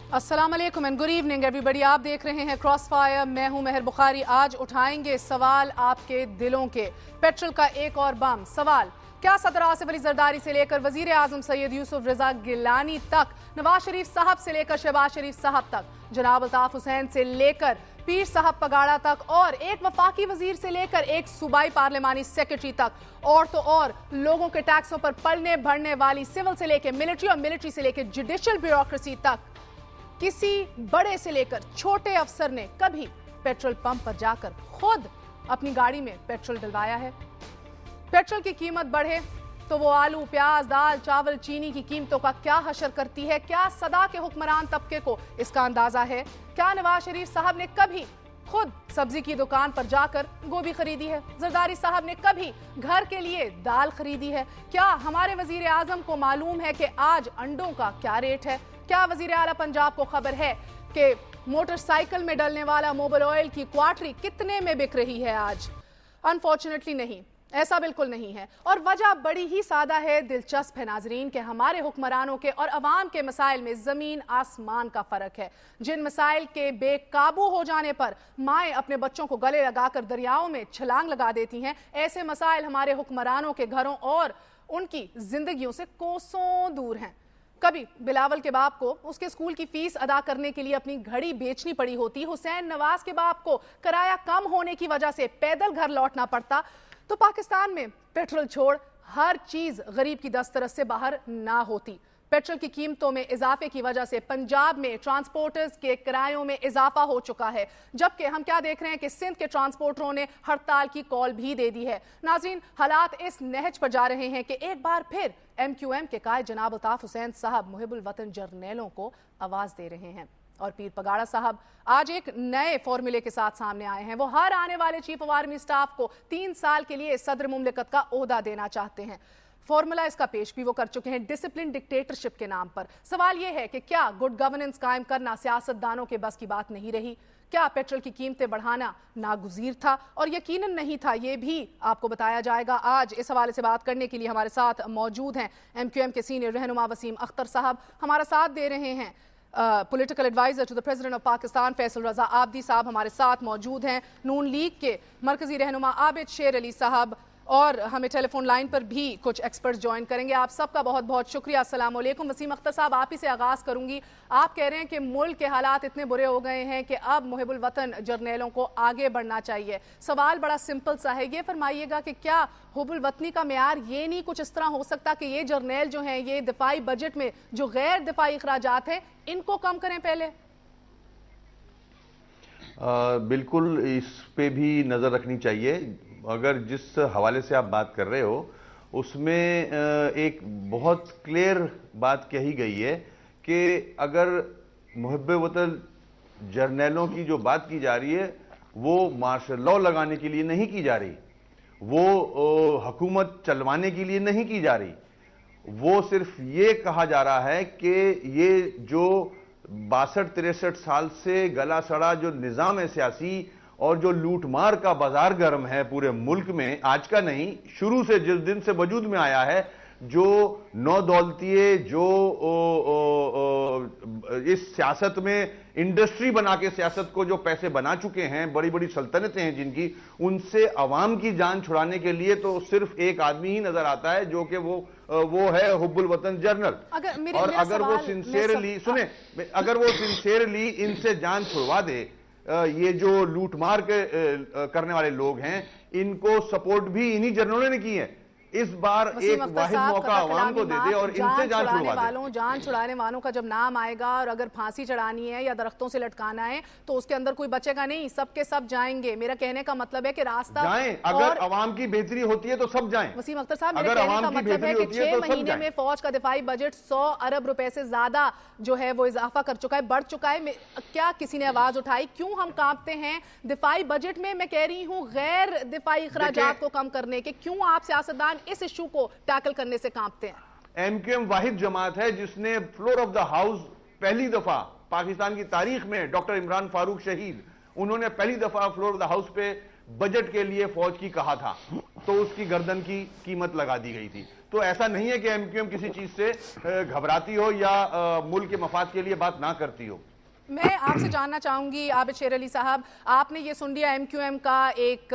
अस्सलाम वालेकुम and good evening everybody. आप देख रहे हैं क्रॉस फायर, मैं हूं मेहर बुखारी। आज उठाएंगे सवाल आपके दिलों के। पेट्रोल का एक और बम सवाल, क्या सदर आसिफ अली जरदारी से लेकर वजीर आजम सैयद यूसुफ रजा गिलानी तक, नवाज शरीफ साहब से लेकर शहबाज शरीफ साहब तक, जनाब अल्ताफ हुसैन से लेकर पीर साहब पगाड़ा तक और एक वफाकी वजीर से लेकर एक सूबाई पार्लिमानी सेक्रेटरी तक, और तो और लोगों के टैक्सों पर पलने बढ़ने वाली सिविल से लेकर मिलिट्री और मिलिट्री से लेकर जुडिशियल ब्यूरोक्रेसी तक, किसी बड़े से लेकर छोटे अफसर ने कभी पेट्रोल पंप पर जाकर खुद अपनी गाड़ी में पेट्रोल डलवाया है? पेट्रोल की कीमत बढ़े तो वो आलू, प्याज, दाल, चावल, चीनी की कीमतों का क्या हशर करती है? क्या सदा के हुक्मरान तबके को इसका अंदाजा है? क्या नवाज शरीफ साहब ने कभी खुद सब्जी की दुकान पर जाकर गोभी खरीदी है? जरदारी साहब ने कभी घर के लिए दाल खरीदी है? क्या हमारे वजीर आजम को मालूम है कि आज अंडों का क्या रेट है? क्या वजीर आला पंजाब को खबर है कि मोटरसाइकिल में डलने वाला मोबिल ऑयल की क्वार्टरी कितने में बिक रही है आज? अनफॉर्चुनेटली नहीं, ऐसा बिल्कुल नहीं है। और वजह बड़ी ही सादा है, दिलचस्प है नाजरीन, कि हमारे हुक्मरानों के और अवाम के मसाइल में जमीन आसमान का फर्क है। जिन मसाइल के बेकाबू हो जाने पर माएँ अपने बच्चों को गले लगाकर दरियाओं में छलांग लगा देती हैं, ऐसे मसाइल हमारे हुक्मरानों के घरों और उनकी जिंदगियों से कोसों दूर हैं। कभी बिलावल के बाप को उसके स्कूल की फीस अदा करने के लिए अपनी घड़ी बेचनी पड़ी होती, हुसैन नवाज के बाप को किराया कम होने की वजह से पैदल घर लौटना पड़ता, तो पाकिस्तान में पेट्रोल छोड़ हर चीज गरीब की दस्तरस से बाहर ना होती। पेट्रोल की कीमतों में इजाफे की वजह से पंजाब में ट्रांसपोर्टर्स के किरायों में इजाफा हो चुका है, जबकि हम क्या देख रहे हैं कि सिंध के ट्रांसपोर्टरों ने हड़ताल की कॉल भी दे दी है। नाज़रीन, हालात इस नहज पर जा रहे हैं कि एक बार फिर MQM के कायद जनाब अल्ताफ हुसैन साहब मुहिबुल वतन जर्नैलों को आवाज दे रहे हैं, और पीर पगाड़ा साहब आज एक नए फॉर्मूले के साथ सामने आए हैं। वो हर आने वाले चीफ ऑफ आर्मी स्टाफ को 3 साल के लिए सदर मुमलिकत का ओहदा देना चाहते हैं। फॉर्मूला इसका पेश भी वो कर चुके हैं, डिसिप्लिन डिक्टेटरशिप के नाम पर। सवाल ये है कि क्या गुड गवर्नेंस कायम करना सियासतदानों के बस की बात नहीं रही? क्या पेट्रोल की कीमतें बढ़ाना नागुज़ीर था? और यकीनन नहीं था, ये भी आपको बताया जाएगा। आज इस हवाले से बात करने के लिए हमारे साथ मौजूद हैं MQM के सीनियर रहनुमा वसीम अख्तर साहब, हमारा साथ दे रहे हैं political adviser to the president of Pakistan Faisal Raza Abidi साहब हमारे साथ मौजूद हैं, नून लीग के मरकजी रहनुमा आबिद शेर अली साहब, और हमें टेलीफोन लाइन पर भी कुछ एक्सपर्ट्स ज्वाइन करेंगे। आप सबका बहुत बहुत शुक्रिया। अस्सलाम वालेकुम। वसीम अख्तर साहब, आप ही से आगाज़ करूंगी। आप कह रहे हैं कि मुल्क के हालात इतने बुरे हो गए हैं कि अब मुहिबुल वतन जर्नैलों को आगे बढ़ना चाहिए। सवाल बड़ा सिंपल सा है, ये फरमाइएगा कि क्या हुबुल वतनी का मेयार ये नहीं कुछ इस तरह हो सकता कि ये जर्नैल जो हैं, ये दिफाई बजट में जो गैर दिफाई अखराजात हैं, इनको कम करें पहले? बिल्कुल, इस पे भी नज़र रखनी चाहिए। अगर जिस हवाले से आप बात कर रहे हो उसमें एक बहुत क्लियर बात कही गई है कि अगर मुहिब वतन जर्नैलों की जो बात की जा रही है वो मार्शल लॉ लगाने के लिए नहीं की जा रही, वो हुकूमत चलवाने के लिए नहीं की जा रही। वो सिर्फ ये कहा जा रहा है कि ये जो 62-63 साल से गला सड़ा जो निज़ाम है सियासी और जो लूटमार का बाजार गर्म है पूरे मुल्क में, आज का नहीं, शुरू से जिस दिन से वजूद में आया है, जो नौ दौलतिये जो इस सियासत में इंडस्ट्री बना के सियासत को जो पैसे बना चुके हैं, बड़ी बड़ी सल्तनतें हैं जिनकी, उनसे अवाम की जान छुड़ाने के लिए तो सिर्फ एक आदमी ही नजर आता है, जो कि वो है हुब्बुल वतन जर्नल। और अगर वो सिंसियरली सुने, अगर वो सिंसियरली इनसे जान छुड़वा दे, ये जो लूटमार के करने वाले लोग हैं, इनको सपोर्ट भी इन्हीं जर्नलों ने की है। इस बार एक वाहिद मौका आवाम को दे दे और इनसे जान छुड़वा दे। जान छुड़ाने वालों का जब नाम आएगा और अगर फांसी चढ़ानी है या दरख्तों से लटकाना है तो उसके अंदर कोई बचेगा नहीं, सबके सब जाएंगे। मेरा कहने का मतलब है कि रास्ता जाएं, अगर अवाम की बेहतरी होती है तो सब जाएं। वसीम अख्तर साहब, मेरे कहने का मतलब है कि 6 महीने में फौज का दिफाई बजट 100 अरब रुपए से ज्यादा जो है वो इजाफा कर चुका है, बढ़ चुका है। क्या किसी ने आवाज उठाई? क्यों हम कांपते हैं दिफाई बजट में? मैं कह रही हूँ गैर दिफाई अखराजात को कम करने के, क्यों आप सियासतदान इस इशू को टैकल करने से कांपते हैं? MQM वाहिद जमात है जिसने फ्लोर ऑफ द हाउस पहली दफा पाकिस्तान की तारीख में, डॉक्टर इमरान फारूक शहीद, उन्होंने पहली दफा फ्लोर ऑफ द हाउस पे बजट के लिए फौज की कहा था। تو اس کی گردن کی قیمت لگا دی گئی تھی. تو ایسا نہیں ہے کہ ایم کیو ایم کسی چیز سے گھبراتی ہو یا ملک کے مفاد کے لیے بات نہ کرتی ہو. میں آپ سے جاننا چاہوں گی عابد شیر علی صاحب، آپ نے یہ سن لیا ایم کیو ایم کا ایک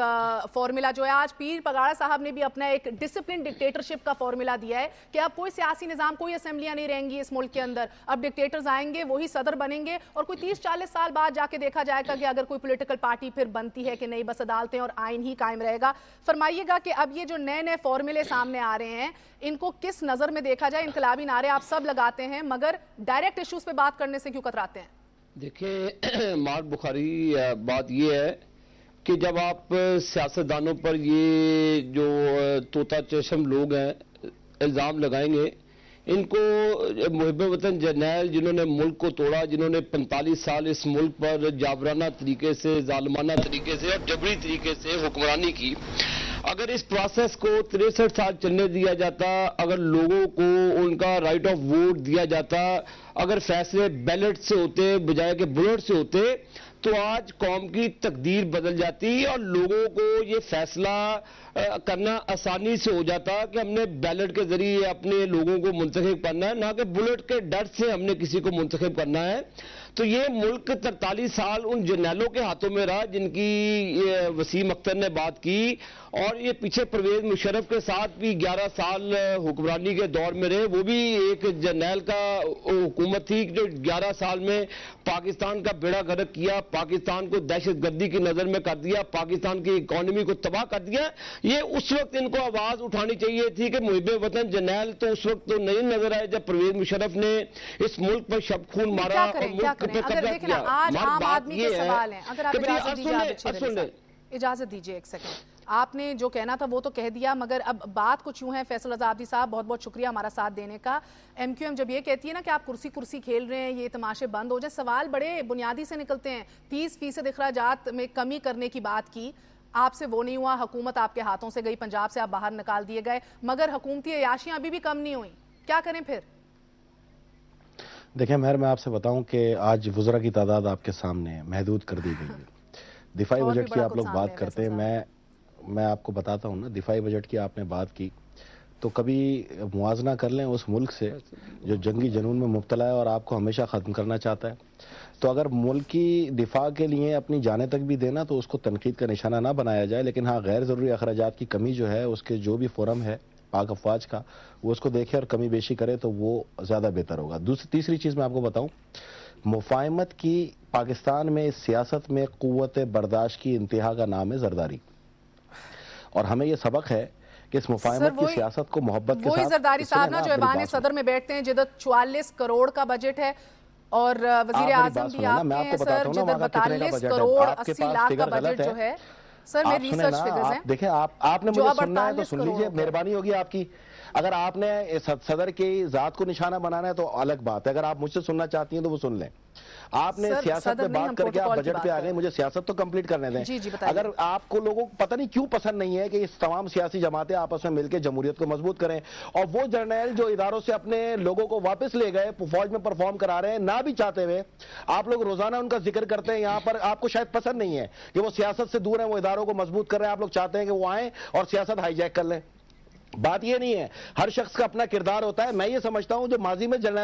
فارمولا جو ہے. آج پیر پگاڑا صاحب نے بھی اپنا ایک ڈسپلن ڈکٹیٹرشپ کا فارمولا دیا ہے کہ اب کوئی سیاسی نظام، کوئی اسمبلیاں نہیں رہیں گی اس ملک کے اندر، اب ڈکٹیٹرز آئیں گے، وہی صدر بنیں گے، اور کوئی 30-40 سال بعد جا کے دیکھا جائے گا کہ اگر کوئی پولیٹیکل پارٹی پھر بنتی ہے کہ نہیں، بس عدالتیں اور آئین ہی قائم رہے گا. فرمائیے گا کہ اب یہ جو نئے نئے فارمولے سامنے آ رہے ہیں ان کو کس نظر میں دیکھا جائے؟ انقلابی نعرے آپ سب لگاتے ہیں مگر ڈائریکٹ ایشوز پہ بات کرنے سے کیوں کتراتے ہیں؟ دیکھیں مار بخاری، بات یہ ہے کہ جب آپ سیاستدانوں پر یہ جو طوطا چشم لوگ ہیں الزام لگائیں گے، ان کو محب وطن جرنیل جنہوں نے ملک کو توڑا، جنہوں نے 45 سال اس ملک پر جابرانہ طریقے سے، ظالمانہ طریقے سے اور جبری طریقے سے حکمرانی کی، اگر اس پروسیس کو 63 سال چلنے دیا جاتا، اگر لوگوں کو ان کا رائٹ آف ووٹ دیا جاتا، اگر فیصلے بیلٹ سے ہوتے بجائے کہ بلٹ سے ہوتے، تو آج قوم کی تقدیر بدل جاتی اور لوگوں کو یہ فیصلہ کرنا آسانی سے ہو جاتا کہ ہم نے بیلٹ کے ذریعے اپنے لوگوں کو منتخب کرنا ہے، نہ کہ بلٹ کے ڈر سے ہم نے کسی کو منتخب کرنا ہے. تو یہ ملک 43 سال ان جرنیلوں کے ہاتھوں میں رہا جن کی وسیم اختر نے بات کی، اور یہ پیچھے پرویز مشرف کے ساتھ بھی 11 سال حکمرانی کے دور میں رہے. وہ بھی ایک جرنیل کا حکومت تھی جو 11 سال میں پاکستان کا بیڑا غرق کیا، پاکستان کو دہشت گردی کی نظر میں کر دیا، پاکستان کی اکانومی کو تباہ کر دیا. یہ اس وقت ان کو آواز اٹھانی چاہیے تھی کہ محب وطن جرنیل تو اس وقت تو نہیں نظر آئے جب پرویز مشرف نے اس ملک پر شب خون مارا اور ملک پر قبضہ کیا. آج عام آدمی کے سوال ہیں، اگر آپ اجازت دیجیے ایک سیکنڈ. آپ نے جو کہنا تھا وہ تو کہہ دیا، مگر اب بات کچھ یوں ہے. فیصل رضا عابدی صاحب بہت بہت شکریہ ہمارا ساتھ دینے کا. ایم کیو ایم جب یہ کہتی ہے نا کہ آپ کرسی کھیل رہے ہیں، یہ تماشے بند ہو جائیں، سوال بڑے بنیادی سے نکلتے ہیں. 30% اخراجات میں کمی کرنے کی بات کی، آپ سے وہ نہیں ہوا، حکومت آپ کے ہاتھوں سے گئی، پنجاب سے آپ باہر نکال دیے گئے، مگر حکومتی عیاشیاں ابھی بھی کم نہیں ہوئیں. کیا کریں پھر؟ دیکھیں مہر، میں آپ سے بتاؤں کہ آج وزراء کی تعداد آپ کے سامنے محدود کر دی گئی ہے. دفاعی بجٹ کی آپ لوگ بات کرتے ہیں، میں آپ کو بتاتا ہوں نا، دفاعی بجٹ کی آپ نے بات کی تو کبھی موازنہ کر لیں اس ملک سے جو جنگی جنون میں مبتلا ہے اور آپ کو ہمیشہ ختم کرنا چاہتا ہے. تو اگر ملک کی دفاع کے لیے اپنی جانیں تک بھی دینا تو اس کو تنقید کا نشانہ نہ بنایا جائے، لیکن ہاں غیر ضروری اخراجات کی کمی جو ہے اس کے جو بھی فورم ہے پاک افواج کا، وہ اس کو دیکھے اور کمی بیشی کرے تو وہ زیادہ بہتر ہوگا. تیسری چیز میں آپ کو بتاؤں، مفاہمت کی پاکستان میں سیاست میں قوت برداشت کی انتہا کا نام ہے زرداری، اور ہمیں یہ سبق ہے کہ اس مفاہمت کی سیاست کو محبت کے ساتھ. وہی زرداری صاحب نا جو ایوان صدر میں بیٹھتے ہیں جدھر 44 کروڑ کا بجٹ ہے اور وزیر اعظم بھی آپ کے ہیں سر، جدھر 42 کروڑ 80 لاکھ کا بجٹ جو ہے. سر میری ریسرچ فگرز ہیں. دیکھیں آپ نے مجھے سننا ہے تو سن لیجئے، مہربانی ہوگی آپ کی. اگر آپ نے صدر کی ذات کو نشانہ بنانا ہے تو الگ بات ہے، اگر آپ مجھ سے سننا چاہتی ہیں تو وہ سن لیں. آپ نے سیاست پہ بات کر کے آپ بجٹ پہ آ گئے، مجھے سیاست تو کمپلیٹ کرنے دیں. اگر آپ کو لوگوں کو پتہ نہیں کیوں پسند نہیں ہے کہ اس تمام سیاسی جماعتیں آپس میں مل کے جمہوریت کو مضبوط کریں، اور وہ جرنیل جو اداروں سے اپنے لوگوں کو واپس لے گئے فوج میں پرفارم کرا رہے ہیں نہ بھی چاہتے ہوئے، آپ لوگ روزانہ ان کا ذکر کرتے ہیں یہاں پر. آپ کو شاید پسند نہیں ہے کہ وہ سیاست سے دور ہیں، وہ اداروں کو مضبوط کر رہے ہیں، آپ لوگ چاہتے ہیں کہ وہ آئیں اور سیاست ہائی جیک کر لیں. بات یہ نہیں ہے، ہر شخص کا اپنا کردار ہوتا ہے. میں یہ سمجھتا ہوں جو ماضی میں جرنیل